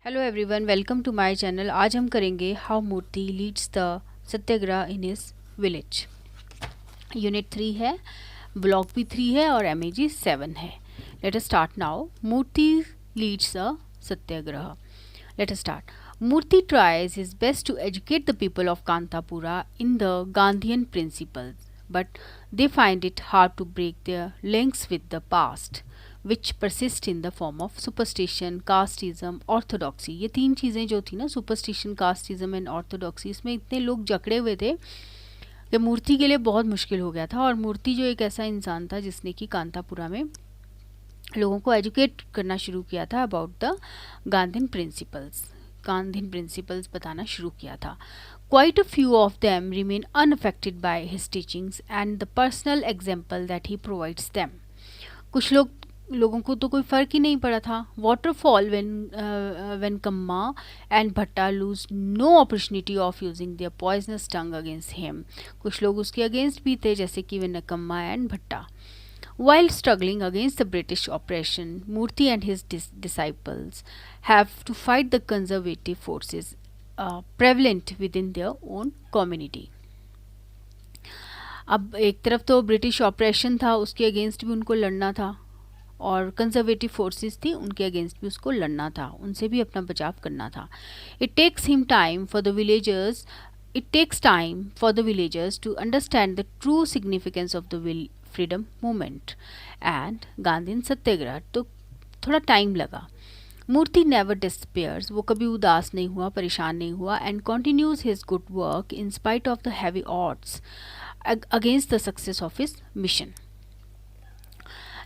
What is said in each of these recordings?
Hello everyone, welcome to my channel. आज हम करेंगे how Murthy leads the satyagraha in his village. Unit 3 है, block भी 3 है और एमएजी 7 है। Let us start now. Murthy leads the satyagraha. Let us start. Murthy tries his best to educate the people of Kantapura in the Gandhian principles, but they find it hard to break their links with the past, which persist in the form of superstition, casteism, orthodoxy। ये तीन चीज़ें जो थी ना, superstition, casteism and orthodoxy, इसमें इतने लोग जकड़े हुए थे कि मूर्ति के लिए बहुत मुश्किल हो गया था। और मूर्ति जो एक ऐसा इंसान था जिसने कि कांतापुरा में लोगों को एजुकेट करना शुरू किया था अबाउट द गांधीन प्रिंसिपल्स बताना शुरू किया था। Quite a few of them remain unaffected by his teachings and the personal example that he provides them। कुछ लोगों को तो कोई फ़र्क ही नहीं पड़ा था। Waterfall when Kamma and Bhatta lose no opportunity of using their poisonous tongue against him। कुछ लोग उसके अगेंस्ट भी थे, जैसे कि when Kamma and Bhatta। While struggling against the British oppression, Moorthy and his disciples have to fight the conservative forces prevalent within their own community। अब एक तरफ तो ब्रिटिश ऑपरेशन था, उसके अगेंस्ट भी उनको लड़ना था, और कंजर्वेटिव फोर्सेस थी, उनके अगेंस्ट भी उसको लड़ना था, उनसे भी अपना बचाव करना था। It takes time for the villagers to understand the true significance of the freedom movement and Gandhi satyagraha. तो थोड़ा टाइम लगा। मूर्ति नेवर डिस्पेयर्स, वो कभी उदास नहीं हुआ, परेशान नहीं हुआ, and continues his good work in spite of the heavy odds against the success of his mission.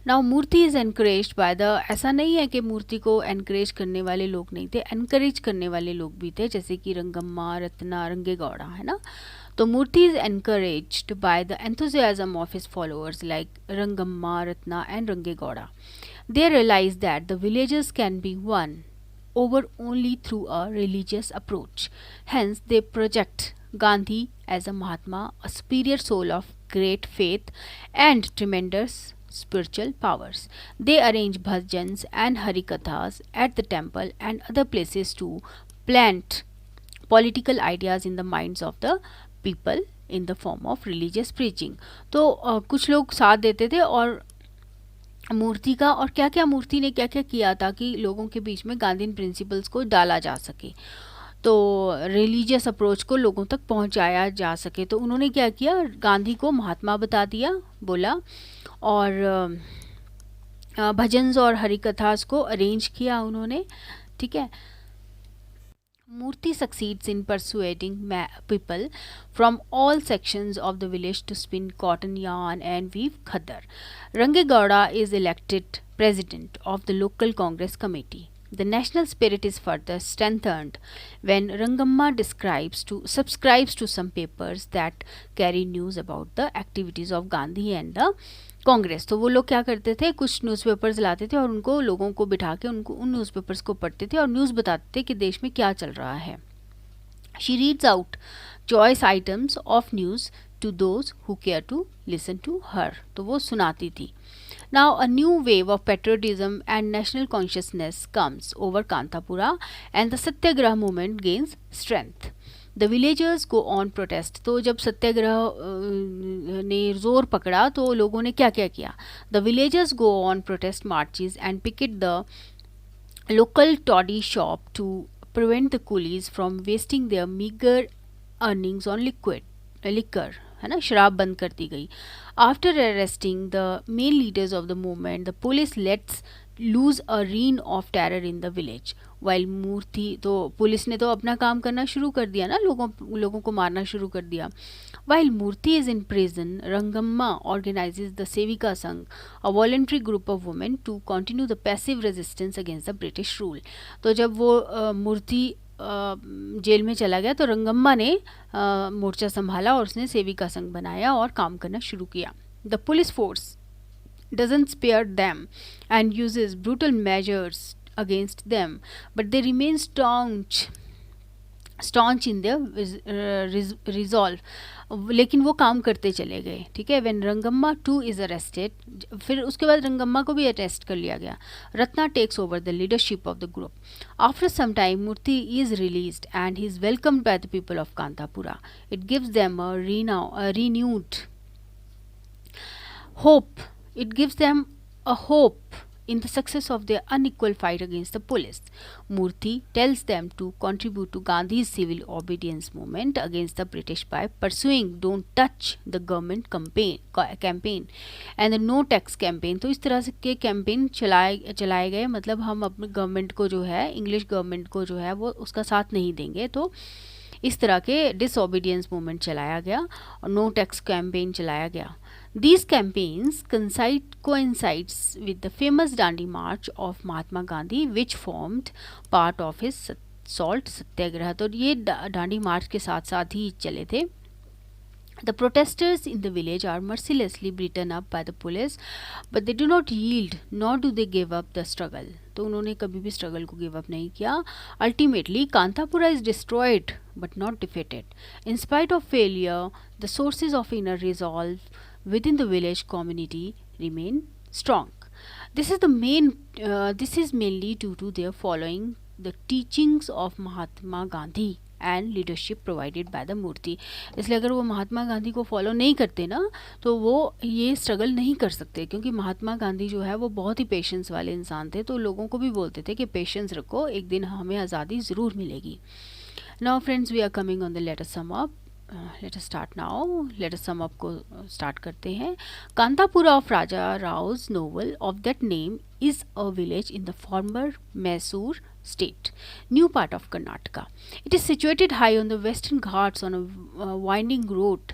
Now Murthy is encouraged by the, ऐसा नहीं है कि मूर्ति को एनकरेज करने वाले लोग नहीं थे, एनकरेज करने वाले लोग भी थे, जैसे कि रंगम्मा, रत्ना, रंगेगौड़ा, है ना। तो Moorthy is encouraged by the enthusiasm of his followers like Rangamma, Ratna and Rangegowda. They realize that the villages can be won over only through a religious approach. Hence, they project Gandhi as a Mahatma, a superior soul of great faith and tremendous spiritual powers. They arrange bhajans and harikathas at the temple and other places to plant political ideas in the minds of the people in the form of religious preaching। तो कुछ लोग साथ देते थे और मूर्ति का, और क्या क्या मूर्ति ने क्या क्या किया ताकि लोगों के बीच में गांधीन प्रिंसिपल्स को डाला जा सके, तो रिलीजियस अप्रोच को लोगों तक पहुंचाया जा सके। तो उन्होंने क्या किया, गांधी को महात्मा बता दिया, बोला, और भजन्स और हरिकथास को अरेंज किया उन्होंने, ठीक है। Moorthy succeeds in persuading people from all sections of the village to spin cotton yarn and weave khadar. Rangegowda is elected president of the local Congress committee. The national spirit is further strengthened when Rangamma subscribes to some papers that carry news about the activities of Gandhi and the Congress. तो वो लोग क्या करते थे, कुछ newspapers लाते थे और उनको लोगों को बिठा के उनको उन न्यूज़पेपर्स को पढ़ते थे और न्यूज़ बताते थे कि देश में क्या चल रहा है। She reads out choice items of news to those who care to listen to her. तो वो सुनाती थी। Now a new wave of patriotism and national consciousness comes over Kanthapura and the satyagraha movement gains strength. The villagers go on protest. तो जब सत्याग्रह ने जोर पकड़ा तो लोगों ने क्या क्या किया। The villagers go on protest marches and picket the local toddy shop to prevent the coolies from wasting their meagre earnings on liquor, है ना, शराब बंद कर दी गई। After arresting the main leaders of the movement, the police lets loose a reign of terror in the village. While Moorthy, तो police ने तो अपना काम करना शुरू कर दिया ना, लोगों को मारना शुरू कर दिया। While Moorthy is in prison, Rangamma organises the Sevika Sangh, a voluntary group of women to continue the passive resistance against the British rule. तो जब वो मूर्ति जेल में चला गया तो रंगम्मा ने मोर्चा संभाला और उसने सेविका संघ बनाया और काम करना शुरू किया। The police force doesn't spare them and uses brutal measures against them, but they remain staunch in their resolve, लेकिन वो काम करते चले गए, ठीक है। When Rangamma two is arrested, फिर उसके बाद रंगम्मा को भी अरेस्ट कर लिया गया। Ratna takes over the leadership of the group. After some time Murthy is released and he is welcomed by the people of Kanthapura. It gives them a renewed hope. It gives them a hope in the success of their unequal fight against the police. Moorthy tells them to contribute to Gandhi's civil obedience movement against the British by pursuing don't touch the government campaign and the no tax campaign. तो इस तरह से के campaign चलाए गए, मतलब हम अपने गवर्नमेंट को जो है, इंग्लिश गवर्नमेंट को जो है वो उसका साथ नहीं देंगे। तो इस तरह के डिसओबीडियंस मूवमेंट चलाया गया और नो टैक्स कैंपेन चलाया गया। These campaigns coincides with the famous Dandi March of Mahatma Gandhi, which formed part of his salt सत्याग्रह। तो ये डांडी मार्च के साथ साथ ही चले थे। The protesters in the village are mercilessly beaten up by the police, but they do not yield, nor do they give up the struggle. तो उन्होंने कभी भी स्ट्रगल को गिव अप नहीं किया। Ultimately, Kantapura is destroyed, but not defeated. In spite of failure, the sources of inner resolve within the village community remain strong. This is mainly due to their following the teachings of Mahatma Gandhi and leadership provided by the Moorthy. इसलिए अगर वो महात्मा गांधी को follow नहीं करते ना, तो वो ये स्ट्रगल नहीं कर सकते, क्योंकि महात्मा गांधी जो है वो बहुत ही पेशेंस वाले इंसान थे। तो लोगों को भी बोलते थे कि पेशेंस रखो, एक दिन हमें आज़ादी ज़रूर मिलेगी। Now friends, we are coming on the let us sum up. Let us start now. Let us sum up को स्टार्ट करते हैं। Kanthapura of Raja Rao's novel of that name is a village in the former Mysore state, new part of Karnataka. It is situated high on the western Ghats on a winding road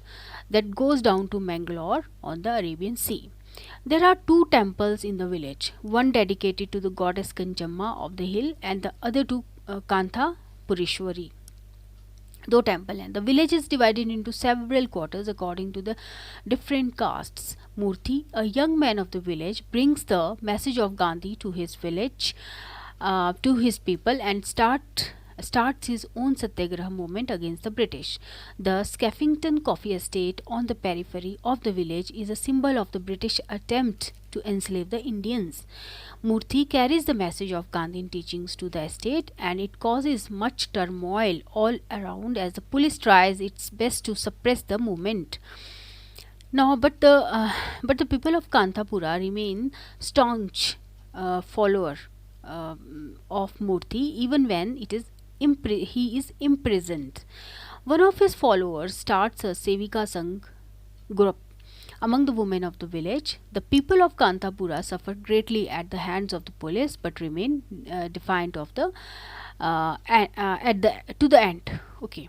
that goes down to Mangalore on the Arabian Sea. There are two temples in the village, one dedicated to the goddess Kanjamma of the hill and the other to Kantha Purishwari. दो temple हैं। The village is divided into several quarters according to the different castes. Murthy, a young man of the village, brings the message of Gandhi to his village, to his people, and starts his own Satyagraha movement against the British. The Skeffington coffee estate on the periphery of the village is a symbol of the British attempt to enslave the Indians. Moorthy carries the message of Gandhian teachings to the estate, and it causes much turmoil all around as the police tries its best to suppress the movement. Now, but the people of Kantapura remain staunch follower of Moorthy even when he is imprisoned. One of his followers starts a Sevika Sangh group among the women of the village. The people of Kantapura suffer greatly at the hands of the police, but remain defiant of the to the end. Okay.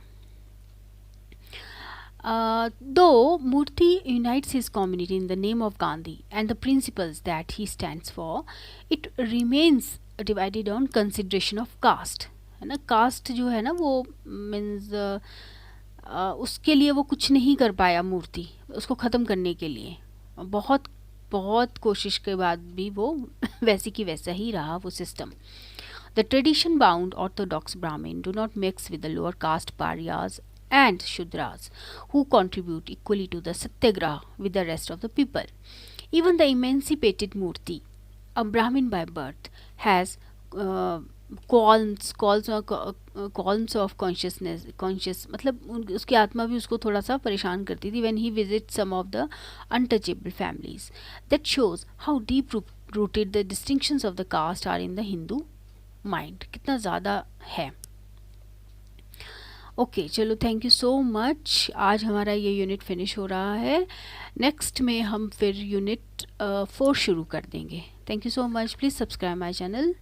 Though Moorthy unites his community in the name of Gandhi and the principles that he stands for, it remains divided on consideration of caste. है ना, cast जो है ना वो means उसके लिए वो कुछ नहीं कर पाया मूर्ति, उसको ख़त्म करने के लिए बहुत बहुत कोशिश के बाद भी वो वैसी की वैसा ही रहा वो system. The tradition bound orthodox Brahmin do not mix with the lower caste pariahs and Shudras, who contribute equally to the Satyagraha with the rest of the people. Even the emancipated Moorthy, a Brahmin by birth, has qualms of conscious मतलब उसकी आत्मा भी उसको थोड़ा सा परेशान करती थी when he visits some of the untouchable families. That shows how deep rooted the distinctions of the caste are in the Hindu mind. कितना ज़्यादा है। ओके चलो, थैंक यू सो मच। आज हमारा ये यूनिट फिनिश हो रहा है। नेक्स्ट में हम फिर यूनिट 4 शुरू कर देंगे। Thank you so much. Please subscribe my channel.